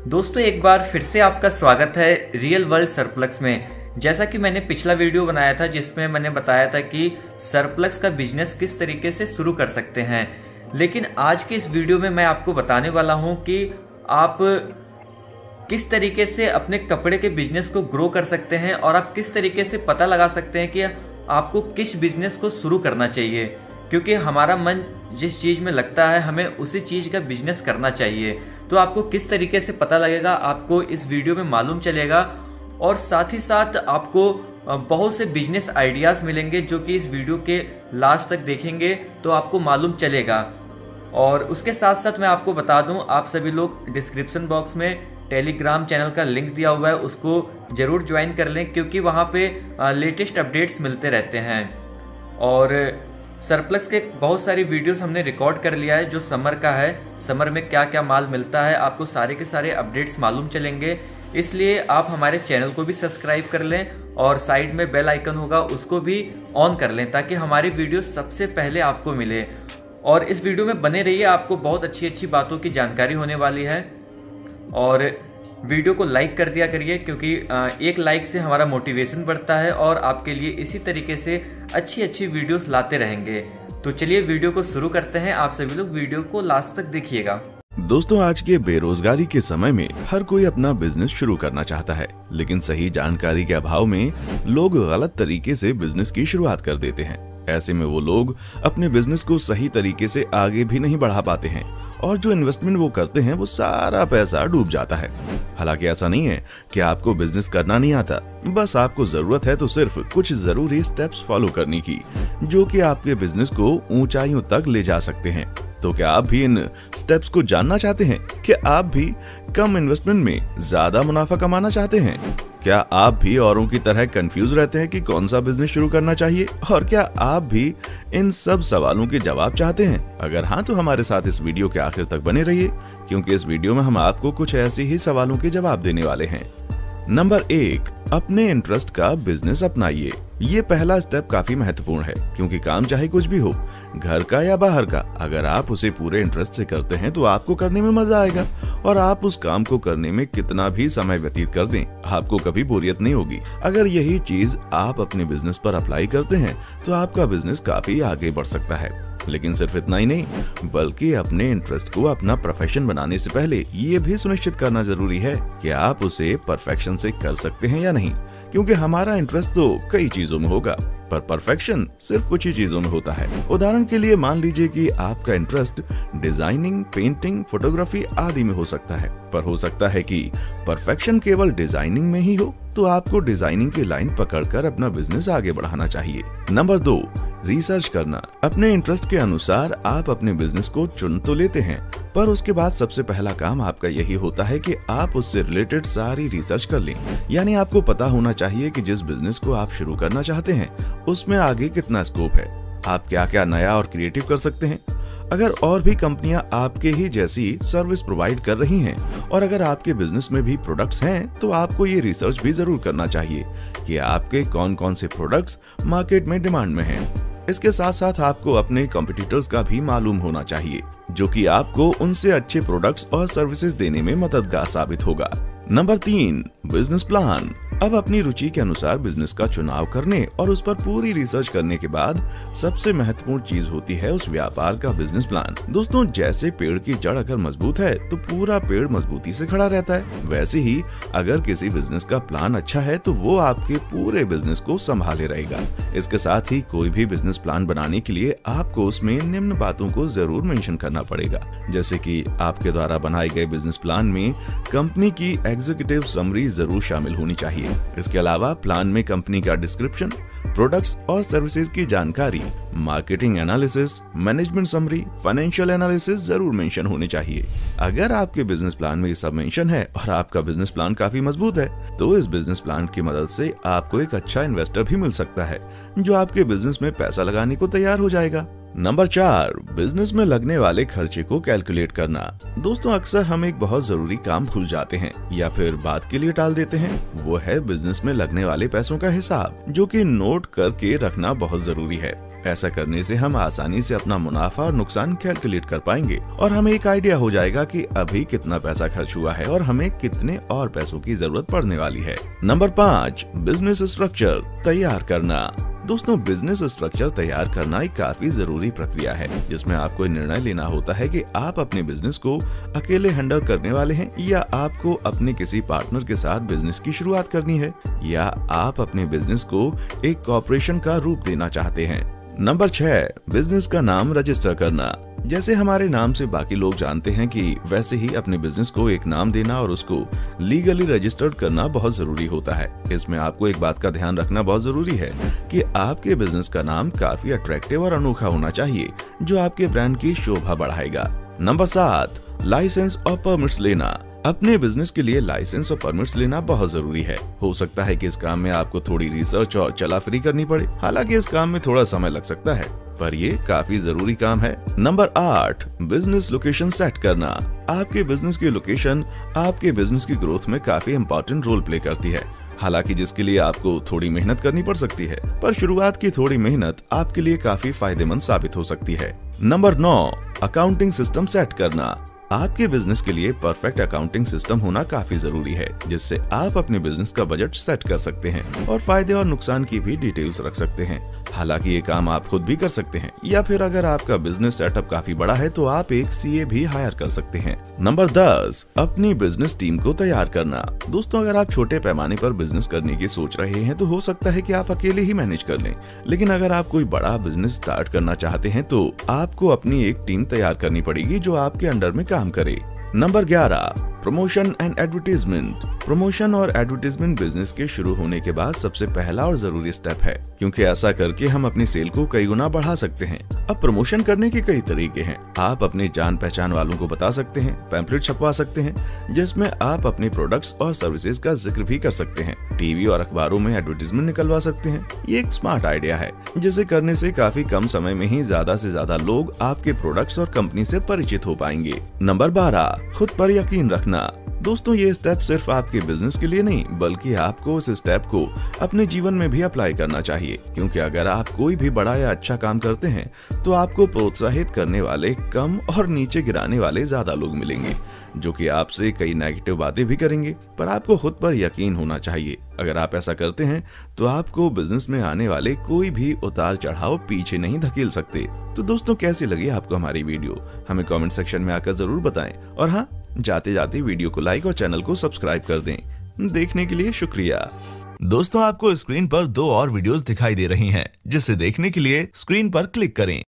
दोस्तों एक बार फिर से आपका स्वागत है रियल वर्ल्ड सरप्लस में। जैसा कि मैंने पिछला वीडियो बनाया था जिसमें मैंने बताया था कि सरप्लस का बिजनेस किस तरीके से शुरू कर सकते हैं, लेकिन आज के इस वीडियो में मैं आपको बताने वाला हूं कि आप किस तरीके से अपने कपड़े के बिजनेस को ग्रो कर सकते हैं और आप किस तरीके से पता लगा सकते हैं कि आपको किस बिजनेस को शुरू करना चाहिए, क्योंकि हमारा मन जिस चीज़ में लगता है हमें उसी चीज़ का बिजनेस करना चाहिए। तो आपको किस तरीके से पता लगेगा आपको इस वीडियो में मालूम चलेगा, और साथ ही साथ आपको बहुत से बिजनेस आइडियाज़ मिलेंगे जो कि इस वीडियो के लास्ट तक देखेंगे तो आपको मालूम चलेगा। और उसके साथ साथ मैं आपको बता दूं, आप सभी लोग डिस्क्रिप्शन बॉक्स में टेलीग्राम चैनल का लिंक दिया हुआ है, उसको ज़रूर ज्वाइन कर लें क्योंकि वहाँ पे लेटेस्ट अपडेट्स मिलते रहते हैं। और सरप्लस के बहुत सारी वीडियोस हमने रिकॉर्ड कर लिया है जो समर का है, समर में क्या क्या माल मिलता है आपको सारे के सारे अपडेट्स मालूम चलेंगे। इसलिए आप हमारे चैनल को भी सब्सक्राइब कर लें और साइड में बेल आइकन होगा उसको भी ऑन कर लें ताकि हमारी वीडियो सबसे पहले आपको मिले। और इस वीडियो में बने रहिए, आपको बहुत अच्छी अच्छी बातों की जानकारी होने वाली है। और वीडियो को लाइक कर दिया करिए क्योंकि एक लाइक से हमारा मोटिवेशन बढ़ता है और आपके लिए इसी तरीके से अच्छी अच्छी वीडियोस लाते रहेंगे। तो चलिए वीडियो को शुरू करते हैं, आप सभी लोग वीडियो को लास्ट तक देखिएगा। दोस्तों, आज के बेरोजगारी के समय में हर कोई अपना बिजनेस शुरू करना चाहता है, लेकिन सही जानकारी के अभाव में लोग गलत तरीके से बिजनेस की शुरुआत कर देते हैं। ऐसे में वो लोग अपने बिजनेस को सही तरीके से आगे भी नहीं बढ़ा पाते हैं और जो इन्वेस्टमेंट वो करते हैं वो सारा पैसा डूब जाता है। हालांकि ऐसा नहीं है कि आपको बिजनेस करना नहीं आता, बस आपको जरूरत है तो सिर्फ कुछ जरूरी स्टेप्स फॉलो करने की जो कि आपके बिजनेस को ऊंचाइयों तक ले जा सकते हैं। तो क्या आप भी इन स्टेप्स को जानना चाहते हैं? क्या आप भी कम इन्वेस्टमेंट में ज्यादा मुनाफा कमाना चाहते हैं? क्या आप भी औरों की तरह कंफ्यूज रहते हैं कि कौन सा बिजनेस शुरू करना चाहिए? और क्या आप भी इन सब सवालों के जवाब चाहते हैं? अगर हाँ, तो हमारे साथ इस वीडियो के आखिर तक बने रहिए क्योंकि इस वीडियो में हम आपको कुछ ऐसे ही सवालों के जवाब देने वाले हैं। नंबर 1, अपने इंटरेस्ट का बिजनेस अपनाइए। ये पहला स्टेप काफी महत्वपूर्ण है क्योंकि काम चाहे कुछ भी हो, घर का या बाहर का, अगर आप उसे पूरे इंटरेस्ट से करते हैं तो आपको करने में मजा आएगा और आप उस काम को करने में कितना भी समय व्यतीत कर दें, आपको कभी बोरियत नहीं होगी। अगर यही चीज आप अपने बिजनेस पर अप्लाई करते हैं तो आपका बिजनेस काफी आगे बढ़ सकता है। लेकिन सिर्फ इतना ही नहीं, बल्कि अपने इंटरेस्ट को अपना प्रोफेशन बनाने से पहले ये भी सुनिश्चित करना जरूरी है कि आप उसे परफेक्शन से कर सकते हैं या नहीं, क्योंकि हमारा इंटरेस्ट तो कई चीजों में होगा पर परफेक्शन सिर्फ कुछ ही चीजों में होता है। उदाहरण के लिए मान लीजिए कि आपका इंटरेस्ट डिजाइनिंग, पेंटिंग, फोटोग्राफी आदि में हो सकता है, पर हो सकता है कि परफेक्शन केवल डिजाइनिंग में ही हो, तो आपको डिजाइनिंग की लाइन पकड़कर अपना बिजनेस आगे बढ़ाना चाहिए। नंबर 2, रिसर्च करना। अपने इंटरेस्ट के अनुसार आप अपने बिजनेस को चुन तो लेते हैं, पर उसके बाद सबसे पहला काम आपका यही होता है कि आप उससे रिलेटेड सारी रिसर्च कर लें। यानी आपको पता होना चाहिए कि जिस बिजनेस को आप शुरू करना चाहते हैं उसमें आगे कितना स्कोप है, आप क्या क्या नया और क्रिएटिव कर सकते हैं। अगर और भी कंपनियां आपके ही जैसी सर्विस प्रोवाइड कर रही हैं और अगर आपके बिजनेस में भी प्रोडक्ट्स हैं तो आपको ये रिसर्च भी जरूर करना चाहिए कि आपके कौन कौन से प्रोडक्ट्स मार्केट में डिमांड में हैं। इसके साथ साथ आपको अपने कॉम्पिटिटर्स का भी मालूम होना चाहिए जो कि आपको उनसे अच्छे प्रोडक्ट्स और सर्विसेज देने में मददगार साबित होगा। Number 3, business plan. अब अपनी रुचि के अनुसार बिजनेस का चुनाव करने और उस पर पूरी रिसर्च करने के बाद सबसे महत्वपूर्ण चीज होती है उस व्यापार का बिजनेस प्लान। दोस्तों, जैसे पेड़ की जड़ अगर मजबूत है तो पूरा पेड़ मजबूती से खड़ा रहता है, वैसे ही अगर किसी बिजनेस का प्लान अच्छा है तो वो आपके पूरे बिजनेस को संभाले रहेगा। इसके साथ ही कोई भी बिजनेस प्लान बनाने के लिए आपको उसमें निम्न बातों को जरूर मेंशन करना पड़ेगा, जैसे कि आपके द्वारा बनाए गए बिजनेस प्लान में कंपनी की एग्जीक्यूटिव समरी जरूर शामिल होनी चाहिए। इसके अलावा प्लान में कंपनी का डिस्क्रिप्शन, प्रोडक्ट्स और सर्विसेज की जानकारी, marketing analysis, management summary, financial analysis जरूर मेंशन होने चाहिए। अगर आपके बिजनेस प्लान में ये सब मेंशन है और आपका बिजनेस प्लान काफी मजबूत है तो इस बिजनेस प्लान की मदद से आपको एक अच्छा इन्वेस्टर भी मिल सकता है जो आपके बिजनेस में पैसा लगाने को तैयार हो जाएगा। नंबर 4, बिजनेस में लगने वाले खर्चे को कैलकुलेट करना। दोस्तों अक्सर हम एक बहुत जरूरी काम भूल जाते हैं या फिर बात के लिए टाल देते हैं, वो है बिजनेस में लगने वाले पैसों का हिसाब, जो कि नोट करके रखना बहुत जरूरी है। ऐसा करने से हम आसानी से अपना मुनाफा और नुकसान कैलकुलेट कर पाएंगे और हमें एक आइडिया हो जाएगा कि अभी कितना पैसा खर्च हुआ है और हमें कितने और पैसों की जरूरत पड़ने वाली है। नंबर 5, बिजनेस स्ट्रक्चर तैयार करना। दोस्तों बिजनेस स्ट्रक्चर तैयार करना एक काफी जरूरी प्रक्रिया है, जिसमें आपको निर्णय लेना होता है कि आप अपने बिजनेस को अकेले हैंडल करने वाले हैं या आपको अपने किसी पार्टनर के साथ बिजनेस की शुरुआत करनी है या आप अपने बिजनेस को एक कॉर्पोरेशन का रूप देना चाहते हैं। नंबर 6, बिजनेस का नाम रजिस्टर करना। जैसे हमारे नाम से बाकी लोग जानते हैं कि वैसे ही अपने बिजनेस को एक नाम देना और उसको लीगली रजिस्टर्ड करना बहुत जरूरी होता है। इसमें आपको एक बात का ध्यान रखना बहुत जरूरी है कि आपके बिजनेस का नाम काफी अट्रैक्टिव और अनोखा होना चाहिए, जो आपके ब्रांड की शोभा बढ़ाएगा। नंबर 7, लाइसेंस और परमिट्स लेना। अपने बिजनेस के लिए लाइसेंस और परमिट्स लेना बहुत जरूरी है। हो सकता है कि इस काम में आपको थोड़ी रिसर्च और चलाफेरी करनी पड़े, हालांकि इस काम में थोड़ा समय लग सकता है, पर ये काफी जरूरी काम है। नंबर 8, बिजनेस लोकेशन सेट करना। आपके बिजनेस की लोकेशन आपके बिजनेस की ग्रोथ में काफी इम्पोर्टेंट रोल प्ले करती है, हालांकि जिसके लिए आपको थोड़ी मेहनत करनी पड़ सकती है, पर शुरुआत की थोड़ी मेहनत आपके लिए काफी फायदेमंद साबित हो सकती है। नंबर 9, अकाउंटिंग सिस्टम सेट करना। आपके बिजनेस के लिए परफेक्ट अकाउंटिंग सिस्टम होना काफी जरूरी है, जिससे आप अपने बिजनेस का बजट सेट कर सकते हैं और फायदे और नुकसान की भी डिटेल्स रख सकते हैं। हालांकि ये काम आप खुद भी कर सकते हैं या फिर अगर आपका बिजनेस सेटअप काफी बड़ा है तो आप एक सीए भी हायर कर सकते हैं। नंबर 10, अपनी बिजनेस टीम को तैयार करना। दोस्तों अगर आप छोटे पैमाने पर बिजनेस करने की सोच रहे हैं तो हो सकता है कि आप अकेले ही मैनेज कर लें, लेकिन अगर आप कोई बड़ा बिजनेस स्टार्ट करना चाहते हैं तो आपको अपनी एक टीम तैयार करनी पड़ेगी जो आपके अंडर में काम करे। Number 11, promotion and advertisement. Promotion और एडवर्टीजमेंट बिजनेस के शुरू होने के बाद सबसे पहला और जरूरी स्टेप है, क्योंकि ऐसा करके हम अपनी सेल को कई गुना बढ़ा सकते हैं। अब प्रमोशन करने के कई तरीके हैं। आप अपने जान पहचान वालों को बता सकते हैं, पैम्पलेट छपवा सकते हैं जिसमें आप अपने प्रोडक्ट्स और सर्विसेज का जिक्र भी कर सकते हैं, टीवी और अखबारों में एडवर्टीजमेंट निकलवा सकते हैं। ये एक स्मार्ट आइडिया है, जिसे करने से काफी कम समय में ही ज्यादा से ज्यादा लोग आपके प्रोडक्ट्स और कंपनी से परिचित हो पाएंगे। नंबर 12, खुद पर यकीन रखना। दोस्तों ये स्टेप सिर्फ आपके बिजनेस के लिए नहीं, बल्कि आपको उस स्टेप को अपने जीवन में भी अप्लाई करना चाहिए, क्योंकि अगर आप कोई भी बड़ा या अच्छा काम करते हैं तो आपको प्रोत्साहित करने वाले कम और नीचे गिराने वाले ज्यादा लोग मिलेंगे, जो कि आपसे कई नेगेटिव बातें भी करेंगे, पर आपको खुद पर यकीन होना चाहिए। अगर आप ऐसा करते हैं तो आपको बिजनेस में आने वाले कोई भी उतार चढ़ाव पीछे नहीं धकेल सकते। तो दोस्तों कैसी लगी आपको हमारी वीडियो, हमें कमेंट सेक्शन में आकर जरूर बताएं और हाँ, जाते जाते वीडियो को लाइक और चैनल को सब्सक्राइब कर दें। देखने के लिए शुक्रिया। दोस्तों आपको स्क्रीन पर 2 और वीडियोस दिखाई दे रही हैं, जिसे देखने के लिए स्क्रीन पर क्लिक करें।